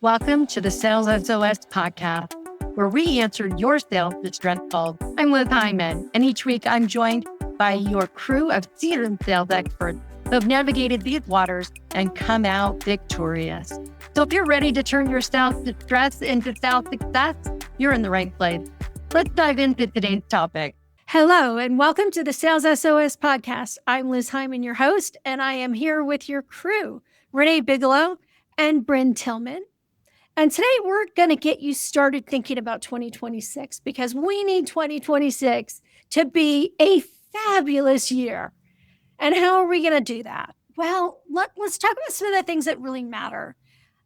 Welcome to the Sales SOS podcast, where we answer your sales distress calls. I'm Liz Hyman, and each week I'm joined by your crew of seasoned sales experts who have navigated these waters and come out victorious. So if you're ready to turn your sales distress into sales success, you're in the right place. Let's dive into today's topic. Hello, and welcome to the Sales SOS podcast. I'm Liz Hyman, your host, and I am here with your crew, Renee Bigelow and Bryn Tillman. And today we're going to get you started thinking about 2026 because we need 2026 to be a fabulous year. And how are we going to do that? Well, let's talk about some of the things that really matter.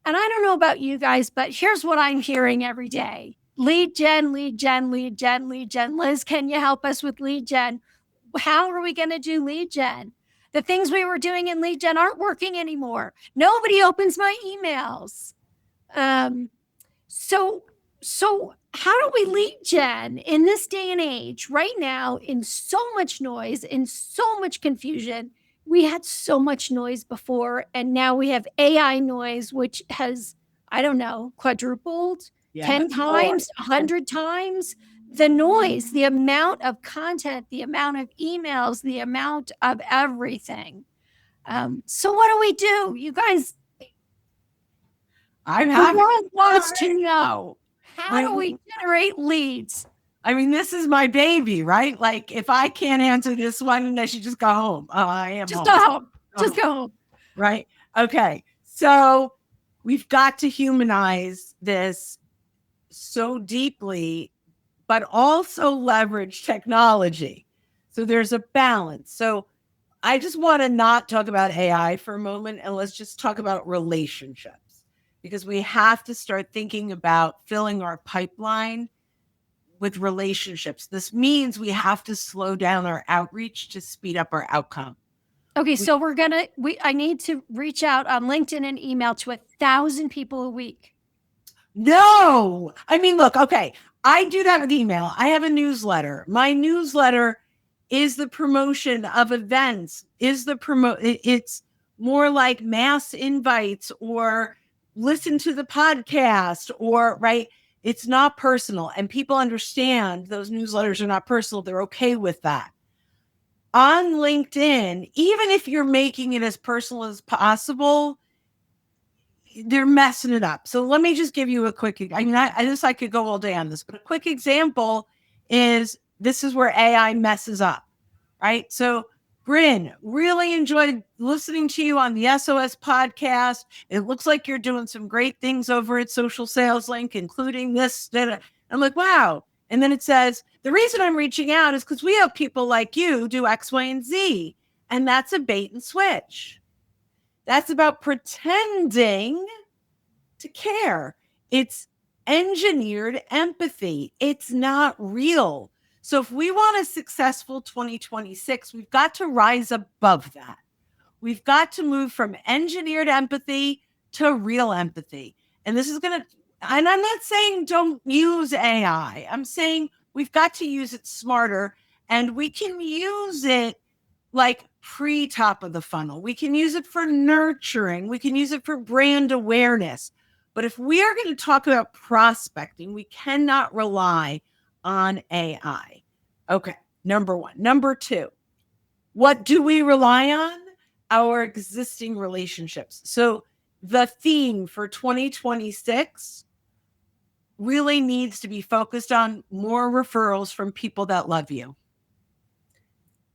And I don't know about you guys, but here's what I'm hearing every day. Lead gen, lead gen, lead gen, lead gen. Liz, can you help us with lead gen? How are we going to do lead gen? The things we were doing in lead gen aren't working anymore. Nobody opens my emails. So how do we lead gen in this day and age right now in so much noise, in so much confusion? We had so much noise before, and now we have AI noise, which has, I don't know, quadrupled 10 times, 100 times the noise, the amount of content, the amount of emails, the amount of everything. So what do we do? You guys, I'm the happy. world wants to know, how do we generate leads? I mean, this is my baby, right? Like, if I can't answer this one, I should just go home. Oh, I am Just home. go home. Just go home. Right? Okay. So we've got to humanize this so deeply, but also leverage technology. So there's a balance. So I just want to not talk about AI for a moment, and let's just talk about relationships, because we have to start thinking about filling our pipeline with relationships. This means we have to slow down our outreach to speed up our outcome. Okay, so I need to reach out on LinkedIn and email to 1,000 people a week. No, I mean, look, okay, I do that with email. I have a newsletter. My newsletter is the promotion of events, it's more like mass invites or listen to the podcast or, right? It's not personal, and people understand those newsletters are not personal. They're okay with that. On LinkedIn, even if you're making it as personal as possible, they're messing it up. So let me just give you a quick, I could go all day on this, but a quick example is this is where AI messes up, right? So Bryn, really enjoyed listening to you on the SOS podcast. It looks like you're doing some great things over at Social Sales Link, including this. I'm like, wow. And then it says, the reason I'm reaching out is because we have people like you do X, Y, and Z. And that's a bait and switch. That's about pretending to care. It's engineered empathy. It's not real. So if we want a successful 2026, we've got to rise above that. We've got to move from engineered empathy to real empathy. And this is and I'm not saying don't use AI. I'm saying we've got to use it smarter, and we can use it like pre-top of the funnel. We can use it for nurturing. We can use it for brand awareness. But if we are going to talk about prospecting, we cannot rely on AI. Okay, number one. Number two, what do we rely on? Our existing relationships. So the theme for 2026 really needs to be focused on more referrals from people that love you.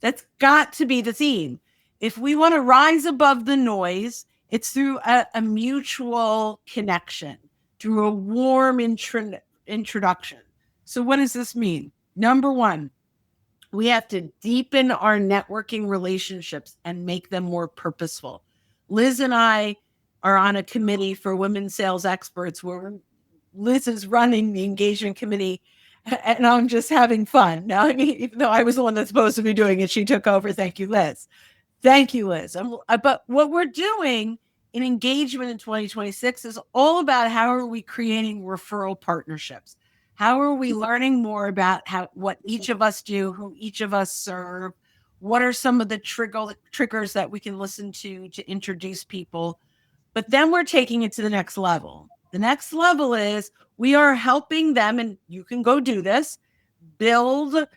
That's got to be the theme. If we want to rise above the noise, it's through a mutual connection, through a warm introduction. So what does this mean? Number one, we have to deepen our networking relationships and make them more purposeful. Liz and I are on a committee for women sales experts where Liz is running the engagement committee, and I'm just having fun. Now, I mean, even though I was the one that's supposed to be doing it, she took over. Thank you, Liz. Thank you, Liz. But what we're doing in engagement in 2026 is all about how are we creating referral partnerships? How are we learning more about what each of us do, who each of us serve? What are some of the triggers that we can listen to introduce people? But then we're taking it to the next level. The next level is we are helping them, and you can go do this, build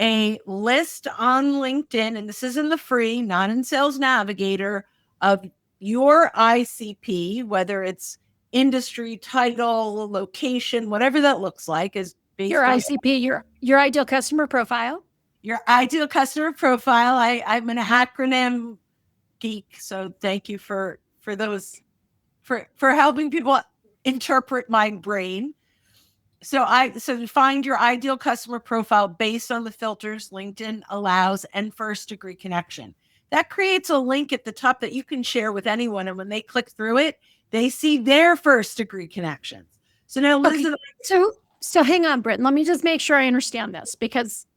a list on LinkedIn, and this is in the free, not in Sales Navigator, of your ICP, whether it's industry, title, location, whatever that looks like, is based Your on ICP, your ideal customer profile. your ideal customer profile. I'm an acronym geek, so thank you for those for helping people interpret my brain. So find your ideal customer profile based on the filters LinkedIn allows and first degree connection. That creates a link at the top that you can share with anyone. And when they click through it, they see their first degree connections. So now, Liz, okay. So hang on, Britton. Let me just make sure I understand this, because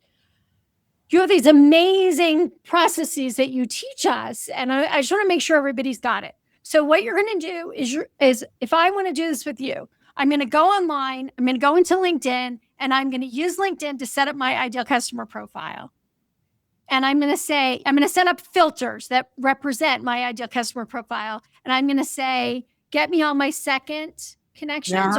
you have these amazing processes that you teach us. And I just want to make sure everybody's got it. So what you're going to do is if I want to do this with you, I'm going to go online, I'm going to go into LinkedIn, and I'm going to use LinkedIn to set up my ideal customer profile. And I'm going to set up filters that represent my ideal customer profile. And I'm going to say, get me all my second connections.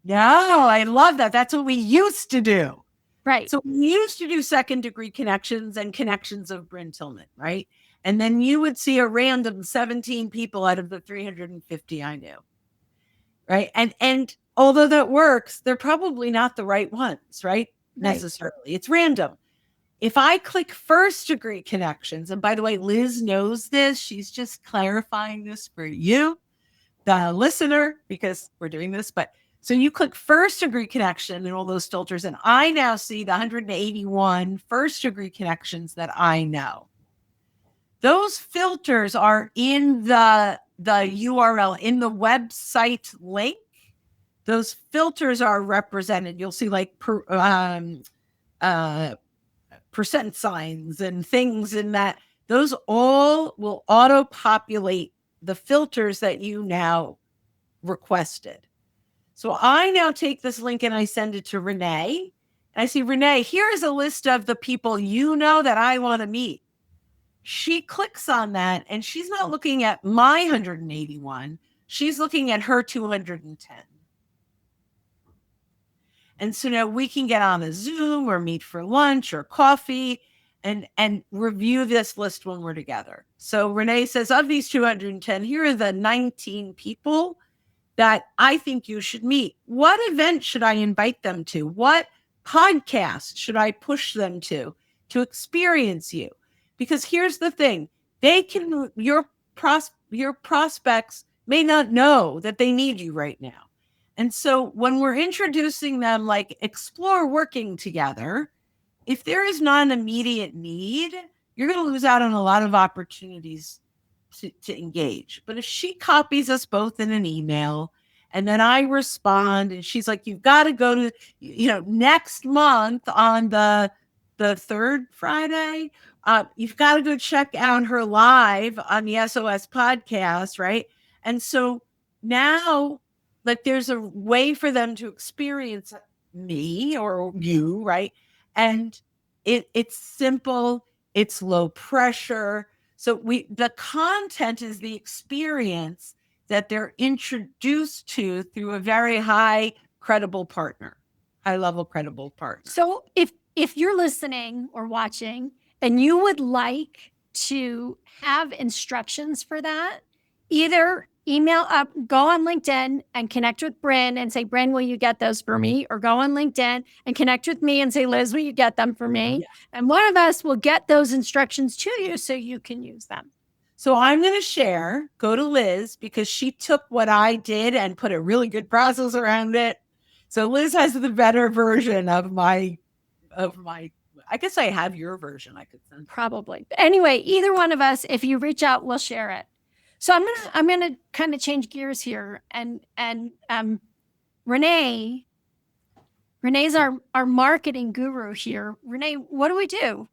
No, I love that. That's what we used to do. Right. So we used to do second degree connections and connections of Bryn Tillman, right? And then you would see a random 17 people out of the 350 I knew, right? And although that works, they're probably not the right ones, right? Necessarily. It's random. If I click first degree connections, and by the way, Liz knows this, she's just clarifying this for you, the listener, because we're doing this, but so you click first degree connection and all those filters, and I now see the 181 first degree connections that I know. Those filters are in the URL, in the website link. Those filters are represented. You'll see like percent signs and things in that. Those all will auto-populate the filters that you now requested. So I now take this link and I send it to Renee. And I see, Renee, here's a list of the people you know that I want to meet. She clicks on that and she's not looking at my 181. She's looking at her 210. And so now we can get on a Zoom or meet for lunch or coffee and review this list when we're together. So Renee says, of these 210, here are the 19 people that I think you should meet. What event should I invite them to? What podcast should I push them to experience you? Because here's the thing, your prospects may not know that they need you right now. And so when we're introducing them, like explore working together, if there is not an immediate need, you're going to lose out on a lot of opportunities to engage. But if she copies us both in an email and then I respond and she's like, you've got to go to, next month on the third Friday, you've got to go check out her live on the SOS podcast, right? And so now, like, there's a way for them to experience me or you, right? And it's simple, it's low pressure. So the content is the experience that they're introduced to through a very high level credible partner. So if you're listening or watching and you would like to have instructions for that, either email up, go on LinkedIn and connect with Bryn and say, Bryn, will you get those for me? Or go on LinkedIn and connect with me and say, Liz, will you get them for me? Yeah. And one of us will get those instructions to you so you can use them. So I'm going to go to Liz, because she took what I did and put a really good process around it. So Liz has the better version of my, I guess I have your version. I could send. Probably. Anyway, either one of us, if you reach out, we'll share it. So I'm gonna kind of change gears here, and Renee's our marketing guru here. Renee, what do we do?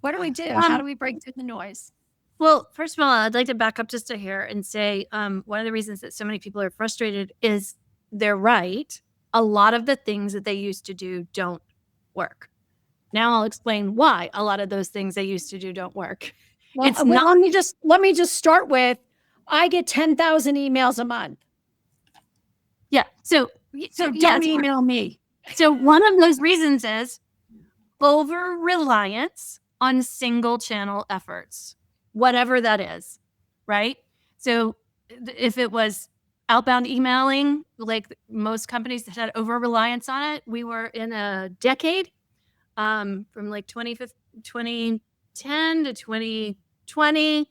How do we break through the noise? Well, first of all, I'd like to back up just a hair and say one of the reasons that so many people are frustrated is they're right. A lot of the things that they used to do don't work. Now I'll explain why a lot of those things they used to do don't work. Let me just start with, I get 10,000 emails a month. So So yes, don't email me. so one of those reasons is over reliance on single channel efforts, whatever that is, right? So if it was outbound emailing, like most companies that had over reliance on it, we were in a decade from like 2010 to 2020.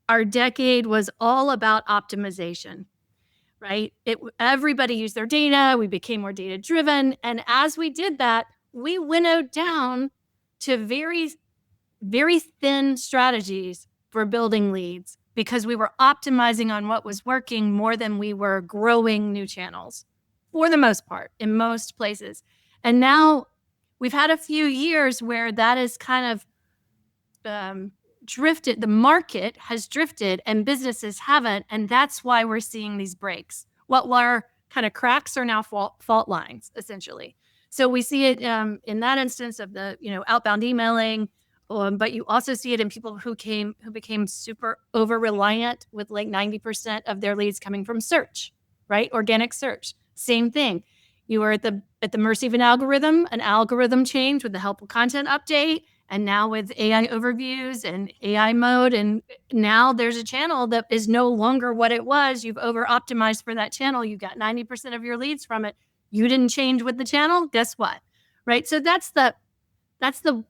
Our decade was all about optimization, right? Everybody used their data. We became more data driven. And as we did that, we winnowed down to very, very thin strategies for building leads because we were optimizing on what was working more than we were growing new channels for the most part in most places. And now we've had a few years where that is kind of drifted. The market has drifted and businesses haven't. And that's why we're seeing these breaks. What were kind of cracks are now fault lines, essentially. So we see it in that instance of the outbound emailing, but you also see it in people who became super over reliant with like 90% of their leads coming from search, right? Organic search, same thing. You were at the mercy of an algorithm change with the helpful content update. And now with AI overviews and AI mode, and now there's a channel that is no longer what it was. You've over optimized for that channel. You got 90% of your leads from it. You didn't change with the channel. Guess what? Right. So that's the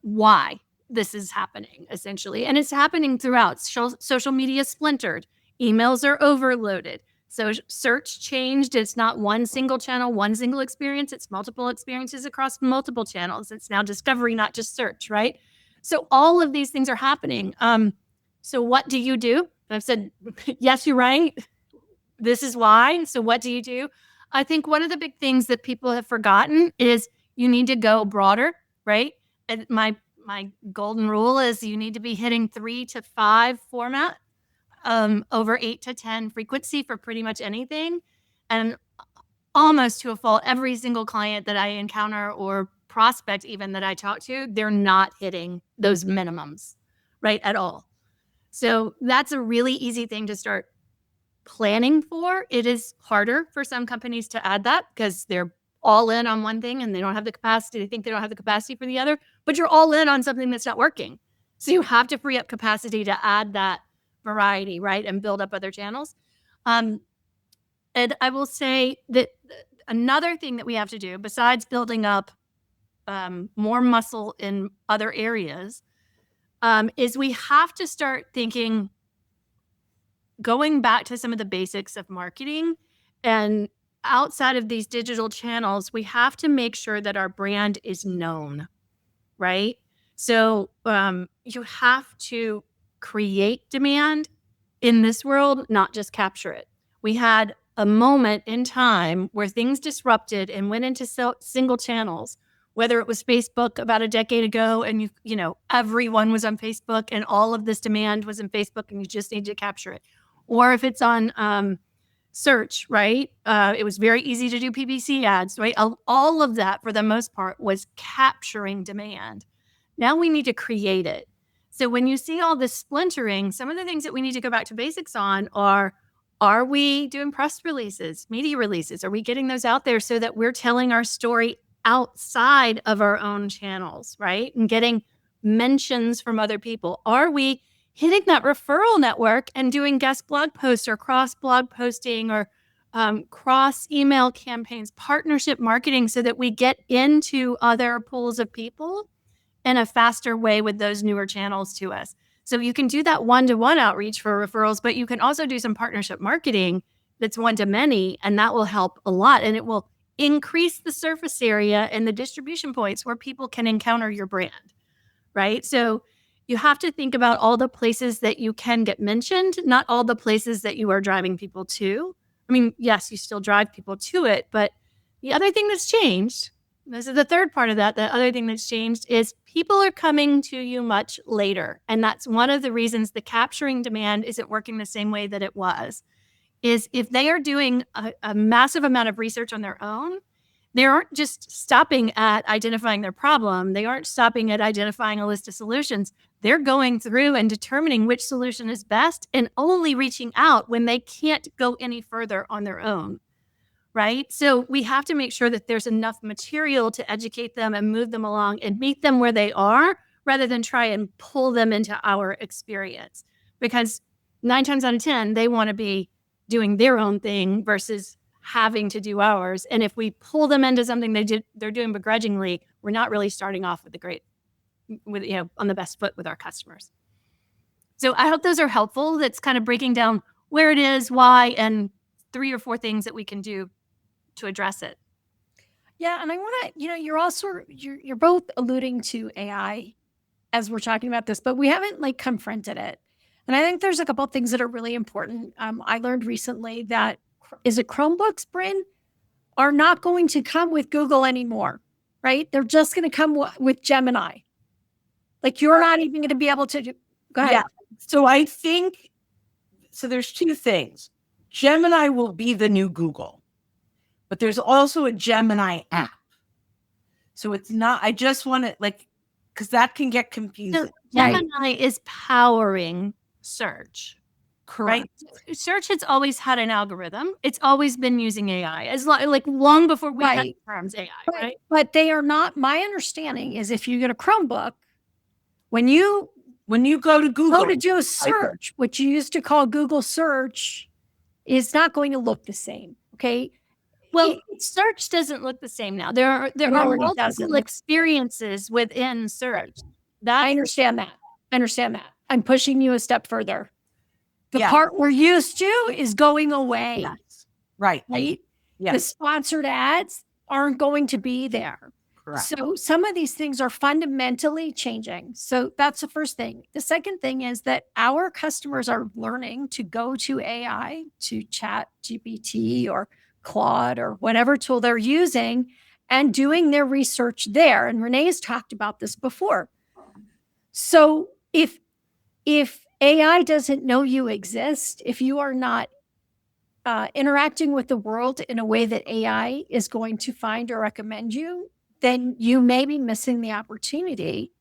why this is happening essentially. And it's happening throughout. Social media splintered. Emails are overloaded. So search changed. It's not one single channel, one single experience. It's multiple experiences across multiple channels. It's now discovery, not just search, right? So all of these things are happening. So what do you do? I've said, yes, you're right. This is why. So what do you do? I think one of the big things that people have forgotten is you need to go broader, right? And my golden rule is you need to be hitting 3 to 5 format. Over 8 to 10 frequency for pretty much anything. And almost to a fault, every single client that I encounter or prospect even that I talk to, they're not hitting those minimums, right, at all. So that's a really easy thing to start planning for. It is harder for some companies to add that because they're all in on one thing and they don't have the capacity. They think they don't have the capacity for the other, but you're all in on something that's not working. So you have to free up capacity to add that variety, right? And build up other channels. And I will say that another thing that we have to do besides building up more muscle in other areas is we have to start thinking, going back to some of the basics of marketing and outside of these digital channels, we have to make sure that our brand is known, right? So you have to create demand in this world, not just capture it. We had a moment in time where things disrupted and went into single channels, whether it was Facebook about a decade ago and everyone was on Facebook and all of this demand was in Facebook and you just need to capture it. Or if it's on search, right? It was very easy to do PPC ads, right? All of that for the most part was capturing demand. Now we need to create it. So when you see all this splintering, some of the things that we need to go back to basics on are we doing press releases, media releases? Are we getting those out there so that we're telling our story outside of our own channels, right? And getting mentions from other people? Are we hitting that referral network and doing guest blog posts or cross blog posting or cross email campaigns, partnership marketing so that we get into other pools of people in a faster way with those newer channels to us? So you can do that one-to-one outreach for referrals, but you can also do some partnership marketing that's one-to-many, and that will help a lot. And it will increase the surface area and the distribution points where people can encounter your brand, right? So you have to think about all the places that you can get mentioned, not all the places that you are driving people to. I mean, yes, you still drive people to it, but the other thing that's changed, this is the third part of that, the other thing that's changed is people are coming to you much later. And that's one of the reasons the capturing demand isn't working the same way that it was, is if they are doing a massive amount of research on their own, they aren't just stopping at identifying their problem. They aren't stopping at identifying a list of solutions. They're going through and determining which solution is best and only reaching out when they can't go any further on their own, right? So we have to make sure that there's enough material to educate them and move them along and meet them where they are rather than try and pull them into our experience. Because 9 times out of 10, they want to be doing their own thing versus having to do ours. And if we pull them into something they're doing begrudgingly, we're not really starting off on the best foot with our customers. So I hope those are helpful. That's kind of breaking down where it is, why, and 3 or 4 things that we can do to address it. Yeah, and I want to, you're both alluding to AI as we're talking about this, but we haven't confronted it. And I think there's a couple of things that are really important. I learned recently that is it Chromebooks, Bryn, are not going to come with Google anymore, right? They're just going to come with Gemini. You're not even going to be able to go ahead. Yeah. So I think, there's 2 things. Gemini will be the new Google, but there's also a Gemini app. So it's not, I just want to because that can get confusing. So Gemini is powering search. Correct. Right? Search has always had an algorithm. It's always been using AI, long before we had terms AI, right? But they are not. My understanding is if you get a Chromebook, when you go to Google to do a search, what you used to call Google search is not going to look the same. Okay. Well, search doesn't look the same now. There are multiple experiences within search. I understand that. I'm pushing you a step further. The part we're used to is going away. Yes. Right. Yes. The sponsored ads aren't going to be there. Correct. So some of these things are fundamentally changing. So that's the first thing. The second thing is that our customers are learning to go to AI, to ChatGPT or Claude or whatever tool they're using and doing their research there. And Renee's talked about this before. So if AI doesn't know you exist, if you are not interacting with the world in a way that AI is going to find or recommend you, then you may be missing the opportunity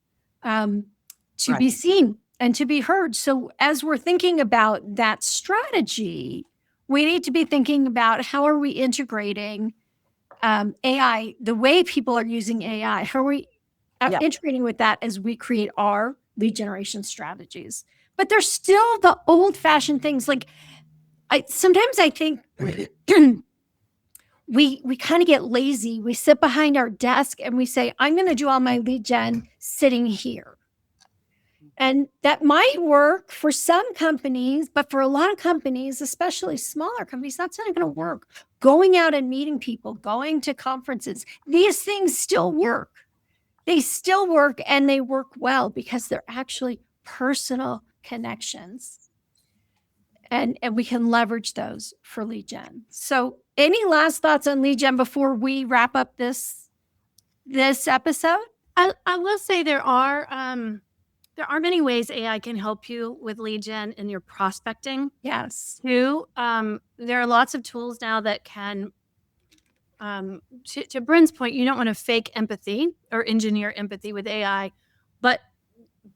to be seen and to be heard. So as we're thinking about that strategy, we need to be thinking about how are we integrating AI, the way people are using AI, how are we integrating with that as we create our lead generation strategies. But there's still the old-fashioned things. Sometimes I think we kind of get lazy. We sit behind our desk and we say, I'm going to do all my lead gen sitting here. And that might work for some companies, but for a lot of companies, especially smaller companies, that's not going to work. Going out and meeting people, going to conferences, these things still work. They still work and they work well because they're actually personal connections. And we can leverage those for lead gen. So any last thoughts on lead gen before we wrap up this episode? I will say there are many ways AI can help you with lead gen in your prospecting. Yes. Too. There are lots of tools now that can, to Bryn's point, you don't want to fake empathy or engineer empathy with AI, but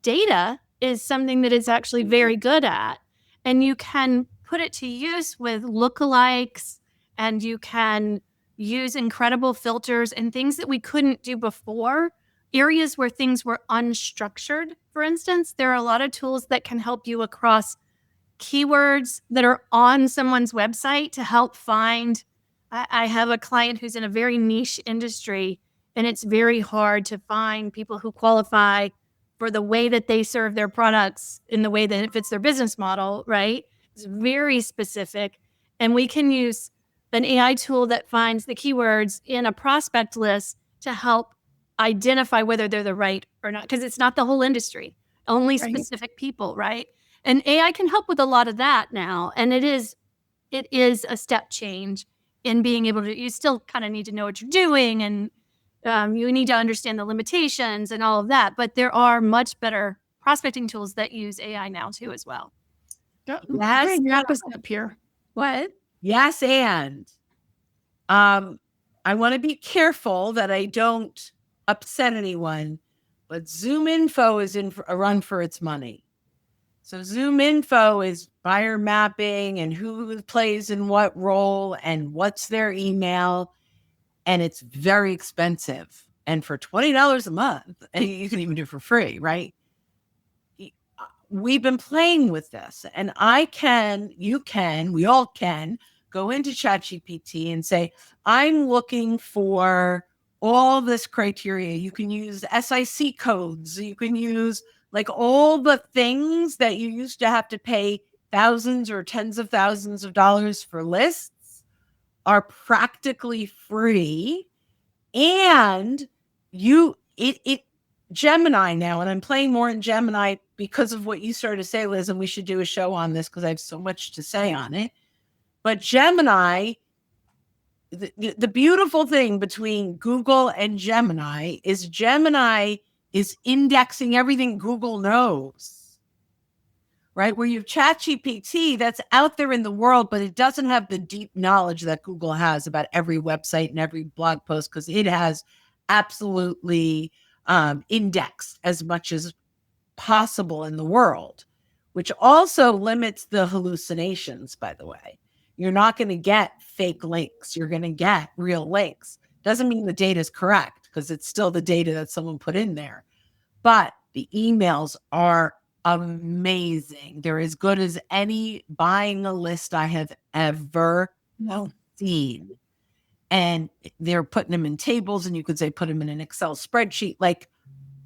data is something that it's actually very good at. And you can put it to use with lookalikes, and you can use incredible filters and things that we couldn't do before. Areas where things were unstructured, for instance, there are a lot of tools that can help you across keywords that are on someone's website to help find. I have a client who's in a very niche industry, and it's very hard to find people who qualify for the way that they serve their products in the way that it fits their business model, right? It's very specific. And we can use an AI tool that finds the keywords in a prospect list to help identify whether they're the right or not, because it's not the whole industry, only specific people, right? And AI can help with a lot of that now. And it is a step change in being able to, you still kind of need to know what you're doing, and you need to understand the limitations and all of that. But there are much better prospecting tools that use AI now too as well. Yes. Wrap us up here. What? Yes, and I want to be careful that I don't upset anyone, but Zoom Info is in for a run for its money. So Zoom info is buyer mapping and who plays in what role and what's their email. And it's very expensive. And for $20 a month, and you can even do it for free, right? We've been playing with this, and we all can go into ChatGPT and say, I'm looking for all this criteria. You can use SIC codes. You can use like all the things that you used to have to pay thousands or tens of thousands of dollars for lists are practically free. And Gemini now, and I'm playing more in Gemini because of what you started to say, Liz, and we should do a show on this because I have so much to say on it. But Gemini, the beautiful thing between Google and Gemini is indexing everything Google knows, right? Where you have ChatGPT that's out there in the world, but it doesn't have the deep knowledge that Google has about every website and every blog post because it has absolutely indexed as much as possible in the world, which also limits the hallucinations, by the way. You're not going to get fake links. You're going to get real links. Doesn't mean the data is correct because it's still the data that someone put in there. But the emails are amazing. They're as good as any buying a list I have ever seen. And they're putting them in tables, and you could say put them in an Excel spreadsheet, like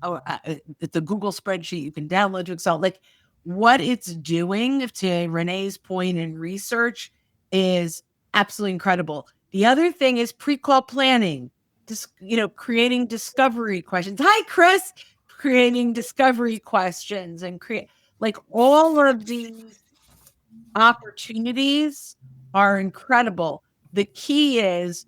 the Google spreadsheet you can download to Excel. Like what it's doing, to Renee's point in research, is absolutely incredible. The other thing is pre-call planning, just, creating discovery questions. Hi, Chris. Creating discovery questions and create like all of these opportunities are incredible. The key is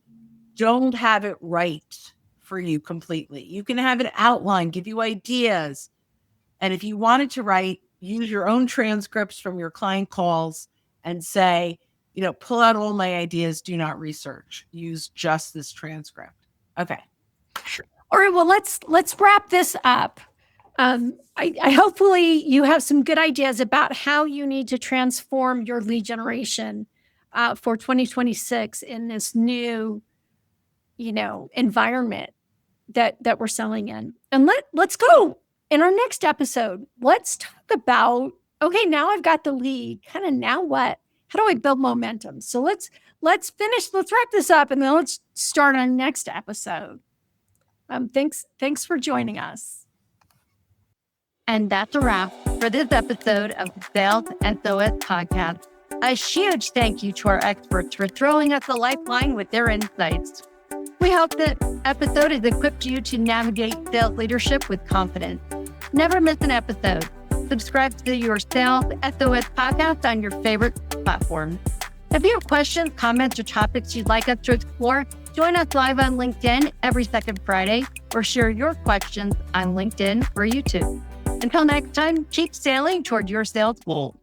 don't have it right for you completely. You can have it outline, give you ideas. And if you wanted to write, use your own transcripts from your client calls and say, pull out all my ideas, do not research. Use just this transcript. Okay. All right, well, let's wrap this up. I hopefully you have some good ideas about how you need to transform your lead generation for 2026 in this new, environment that we're selling in. And let's go in our next episode. Let's talk about, okay, now I've got the lead. Kind of now what? How do I build momentum? So let's wrap this up, and then let's start our next episode. Thanks for joining us. And that's a wrap for this episode of the Sales SOS Podcast. A huge thank you to our experts for throwing us a lifeline with their insights. We hope that episode has equipped you to navigate sales leadership with confidence. Never miss an episode. Subscribe to your Sales SOS Podcast on your favorite platform. If you have questions, comments, or topics you'd like us to explore, join us live on LinkedIn every second Friday, or share your questions on LinkedIn or YouTube. Until next time, keep sailing toward your sales goal.